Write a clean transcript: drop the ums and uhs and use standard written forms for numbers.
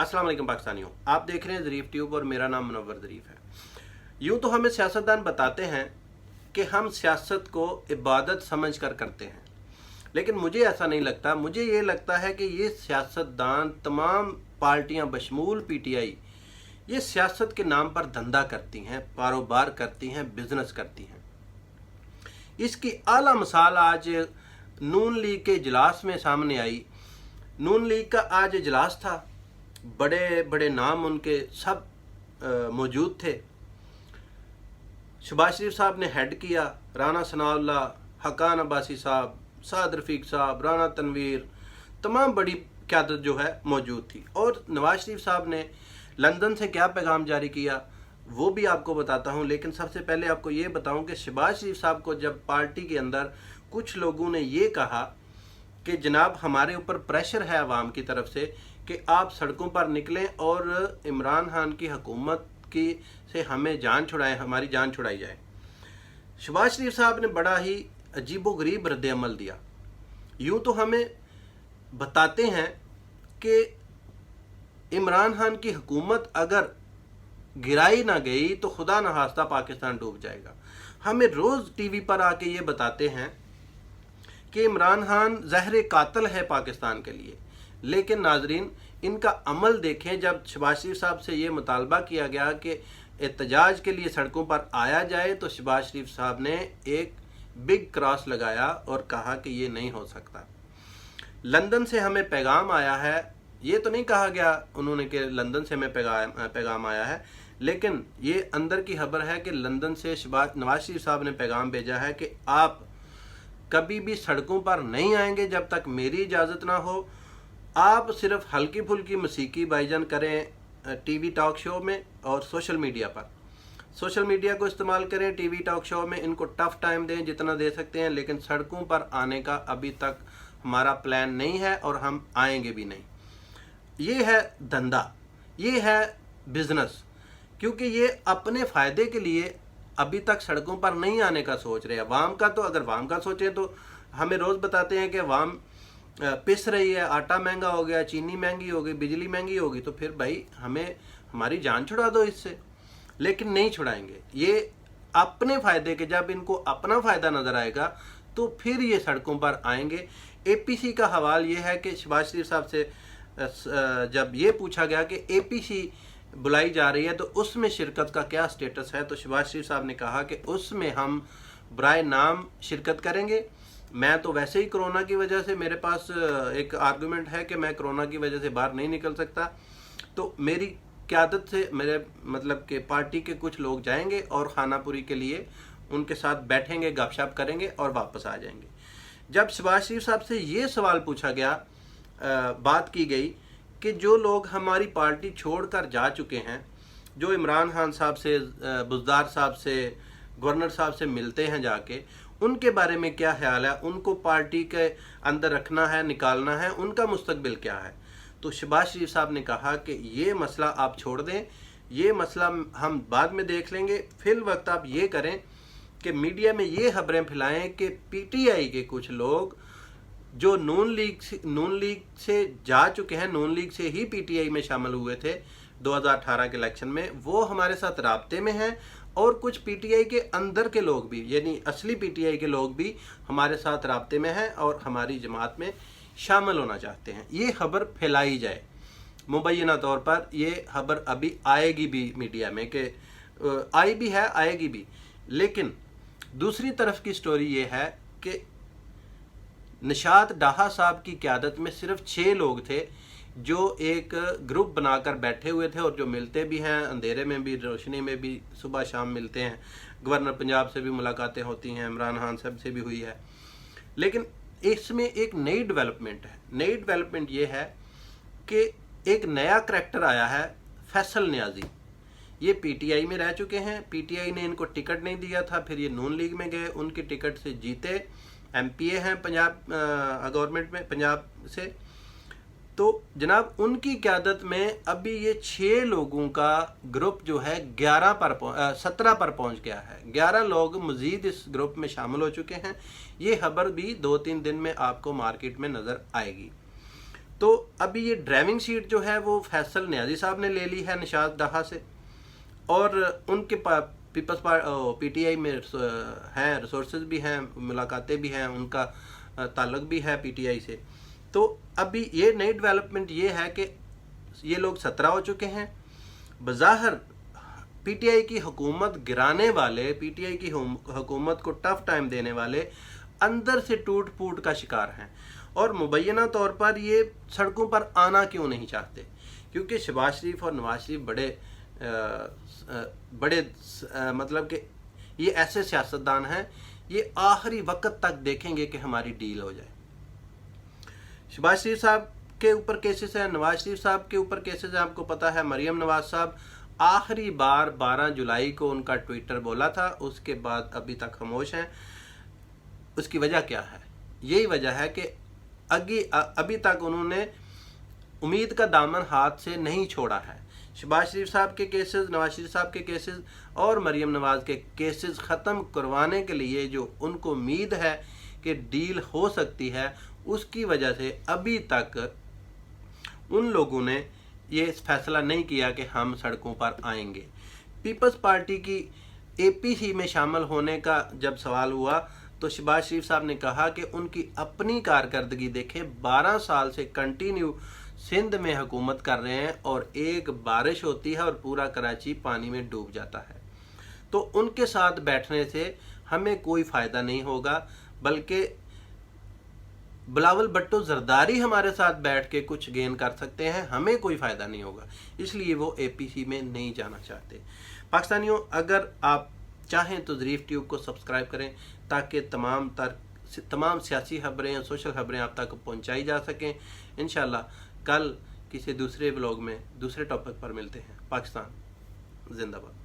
अस्सलाम वालेकुम पाकिस्तानियों, आप देख रहे हैं ज़रीफ ट्यूब और मेरा नाम मुनव्वर ज़रीफ है। यूँ तो हमें सियासतदान बताते हैं कि हम सियासत को इबादत समझ कर करते हैं, लेकिन मुझे ऐसा नहीं लगता। मुझे ये लगता है कि ये सियासतदान तमाम पार्टियां बशमूल PTI ये सियासत के नाम पर धंधा करती हैं, कारोबार करती हैं, बिजनेस करती हैं। इसकी आला मिसाल आज नून लीग के इजलास में सामने आई। नून लीग का आज इजलास था, बड़े बड़े नाम उनके सब मौजूद थे। शहबाज शरीफ साहब ने हेड किया, राना सनाउल्लाह, हकान अब्बासी साहब, साद रफीक साहब, राना तनवीर, तमाम बड़ी क़यादत जो है मौजूद थी। और नवाज शरीफ साहब ने लंदन से क्या पैगाम जारी किया वो भी आपको बताता हूँ। लेकिन सबसे पहले आपको ये बताऊँ कि शहबाज शरीफ साहब को जब पार्टी के अंदर कुछ लोगों ने ये कहा कि जनाब हमारे ऊपर प्रेशर है अवाम की तरफ से कि आप सड़कों पर निकलें और इमरान खान की हुकूमत की से हमें जान छुड़ाएं, हमारी जान छुड़ाई जाए। शहबाज शरीफ साहब ने बड़ा ही अजीबोगरीब रद्द-ए-अमल दिया। यूँ तो हमें बताते हैं कि इमरान खान की हुकूमत अगर गिराई ना गई तो खुदा न खास्ता पाकिस्तान डूब जाएगा। हमें रोज़ टीवी पर आके ये बताते हैं कि इमरान खान ज़हर कातिल है पाकिस्तान के लिए। लेकिन नाजरीन, इनका अमल देखें। जब शहबाज शरीफ साहब से ये मुतालबा किया गया कि एहतजाज के लिए सड़कों पर आया जाए तो शहबाज शरीफ साहब ने एक बिग क्रॉस लगाया और कहा कि ये नहीं हो सकता। लंदन से हमें पैगाम आया है, ये तो नहीं कहा गया उन्होंने कि लंदन से हमें पैगाम आया है, लेकिन ये अंदर की खबर है कि लंदन से नवाज शरीफ साहब ने पैगाम भेजा है कि आप कभी भी सड़कों पर नहीं आएंगे जब तक मेरी इजाज़त ना हो। आप सिर्फ हल्की फुल्की मौसीकी भाईजान करें टीवी टॉक शो में और सोशल मीडिया पर। सोशल मीडिया को इस्तेमाल करें, टीवी टॉक शो में इनको टफ टाइम दें जितना दे सकते हैं, लेकिन सड़कों पर आने का अभी तक हमारा प्लान नहीं है और हम आएंगे भी नहीं। ये है धंधा, ये है बिजनेस, क्योंकि ये अपने फ़ायदे के लिए अभी तक सड़कों पर नहीं आने का सोच रहे हैं। अवाम का तो अगर अवाम का सोचें तो हमें रोज़ बताते हैं कि अवाम पिस रही है, आटा महंगा हो गया, चीनी महंगी हो गई, बिजली महंगी होगी, तो फिर भाई हमें हमारी जान छुड़ा दो इससे। लेकिन नहीं छुड़ाएंगे। ये अपने फ़ायदे के, जब इनको अपना फ़ायदा नज़र आएगा तो फिर ये सड़कों पर आएंगे। APC का हवाल ये है कि शहबाज शरीफ साहब से जब ये पूछा गया कि APC बुलाई जा रही है तो उसमें शिरकत का क्या स्टेटस है, तो शहबाज शरीफ साहब ने कहा कि उसमें हम बराए नाम शिरकत करेंगे। मैं तो वैसे ही कोरोना की वजह से, मेरे पास एक आर्गूमेंट है कि मैं कोरोना की वजह से बाहर नहीं निकल सकता, तो मेरी क़यादत से मेरे मतलब कि पार्टी के कुछ लोग जाएंगे और खानापुरी के लिए उनके साथ बैठेंगे, गपशप करेंगे और वापस आ जाएंगे। जब शहबाज शरीफ साहब से ये सवाल पूछा गया, बात की गई कि जो लोग हमारी पार्टी छोड़कर जा चुके हैं, जो इमरान खान साहब से, बुज़दार साहब से, गवर्नर साहब से मिलते हैं जाके, उनके बारे में क्या ख्याल है, उनको पार्टी के अंदर रखना है, निकालना है, उनका मुस्तकबिल क्या है। तो शहबाज शरीफ साहब ने कहा कि ये मसला आप छोड़ दें, ये मसला हम बाद में देख लेंगे। फिल वक्त आप ये करें कि मीडिया में ये खबरें फैलाएं कि PTI के कुछ लोग जो नून लीग से जा चुके हैं, नून लीग से ही PTI में शामिल हुए थे 2018 के इलेक्शन में, वो हमारे साथ राब्ते में हैं। और कुछ PTI के अंदर के लोग भी, यानी असली PTI के लोग भी हमारे साथ राब्ते में हैं और हमारी जमात में शामिल होना चाहते हैं। ये खबर फैलाई जाए, मुबैना तौर पर ये खबर अभी आएगी भी मीडिया में, कि आई भी है, आएगी भी। लेकिन दूसरी तरफ की स्टोरी ये है कि निशात डाहा साहब की क़यादत में सिर्फ 6 लोग थे जो एक ग्रुप बनाकर बैठे हुए थे और जो मिलते भी हैं, अंधेरे में भी, रोशनी में भी, सुबह शाम मिलते हैं। गवर्नर पंजाब से भी मुलाकातें होती हैं, इमरान खान साहब से भी हुई है। लेकिन इसमें एक नई डेवलपमेंट है। नई डेवलपमेंट ये है कि एक नया करैक्टर आया है, फैसल नियाजी। ये PTI में रह चुके हैं, PTI ने इनको टिकट नहीं दिया था, फिर ये नून लीग में गए, उनके टिकट से जीते, MPA हैं पंजाब गवर्नमेंट में, पंजाब से। तो जनाब उनकी क़यादत में अभी ये 6 लोगों का ग्रुप जो है 17 पर पहुंच गया है। 11 लोग मज़ीद इस ग्रुप में शामिल हो चुके हैं। ये खबर भी 2-3 दिन में आपको मार्केट में नज़र आएगी। تو ابھی یہ ڈرائیونگ سیٹ جو ہے وہ فیصل نیازی صاحب نے لے لی ہے نشاط ڈہا سے، اور ان کے پیپلز پی ٹی آئی میں ہیں، ریسورسز بھی ہیں، ملاقاتیں بھی ہیں، ان کا تعلق بھی ہے پی ٹی آئی سے۔ تو ابھی یہ نئی ڈیولپمنٹ یہ ہے کہ یہ لوگ 17 ہو چکے ہیں، بظاہر پی ٹی آئی کی حکومت گرانے والے، پی ٹی آئی کی حکومت کو ٹف ٹائم دینے والے اندر سے ٹوٹ پھوٹ کا شکار ہیں، اور مبینہ طور پر یہ سڑکوں پر آنا کیوں نہیں چاہتے؟ کیونکہ شہباز شریف اور نواز شریف بڑے مطلب کہ یہ ایسے سیاستدان ہیں، یہ آخری وقت تک دیکھیں گے کہ ہماری ڈیل ہو جائے۔ شہباز شریف صاحب کے اوپر کیسز ہیں، نواز شریف صاحب کے اوپر کیسز ہیں، آپ کو پتہ ہے۔ مریم نواز صاحب آخری بار 12 جولائی کو ان کا ٹویٹر بولا تھا، اس کے بعد ابھی تک خاموش ہیں۔ اس کی وجہ کیا ہے؟ یہی وجہ ہے کہ ابھی تک انہوں نے امید کا دامن ہاتھ سے نہیں چھوڑا ہے۔ شہباز شریف صاحب کے کیسز، نواز شریف صاحب کے کیسز اور مریم نواز کے کیسز ختم کروانے کے لیے جو ان کو امید ہے کہ ڈیل ہو سکتی ہے، اس کی وجہ سے ابھی تک ان لوگوں نے یہ فیصلہ نہیں کیا کہ ہم سڑکوں پر آئیں گے۔ پیپلز پارٹی کی اے پی سی میں شامل ہونے کا جب سوال ہوا تو شہباز شریف صاحب نے کہا کہ ان کی اپنی کارکردگی دیکھیں، 12 سال سے کنٹینیو سندھ میں حکومت کر رہے ہیں، اور ایک بارش ہوتی ہے اور پورا کراچی پانی میں ڈوب جاتا ہے۔ تو ان کے ساتھ بیٹھنے سے ہمیں کوئی فائدہ نہیں ہوگا، بلکہ بلاول بھٹو زرداری ہمارے ساتھ بیٹھ کے کچھ گین کر سکتے ہیں، ہمیں کوئی فائدہ نہیں ہوگا، اس لیے وہ اے پی سی میں نہیں جانا چاہتے۔ پاکستانیوں، اگر آپ چاہیں تو ظریف ٹیوب کو سبسکرائب کریں تاکہ تمام سیاسی خبریں اور سوشل خبریں آپ تک پہنچائی جا سکیں۔ انشاءاللہ کل کسی دوسرے بلاگ میں دوسرے ٹاپک پر ملتے ہیں۔ پاکستان زندہ باد۔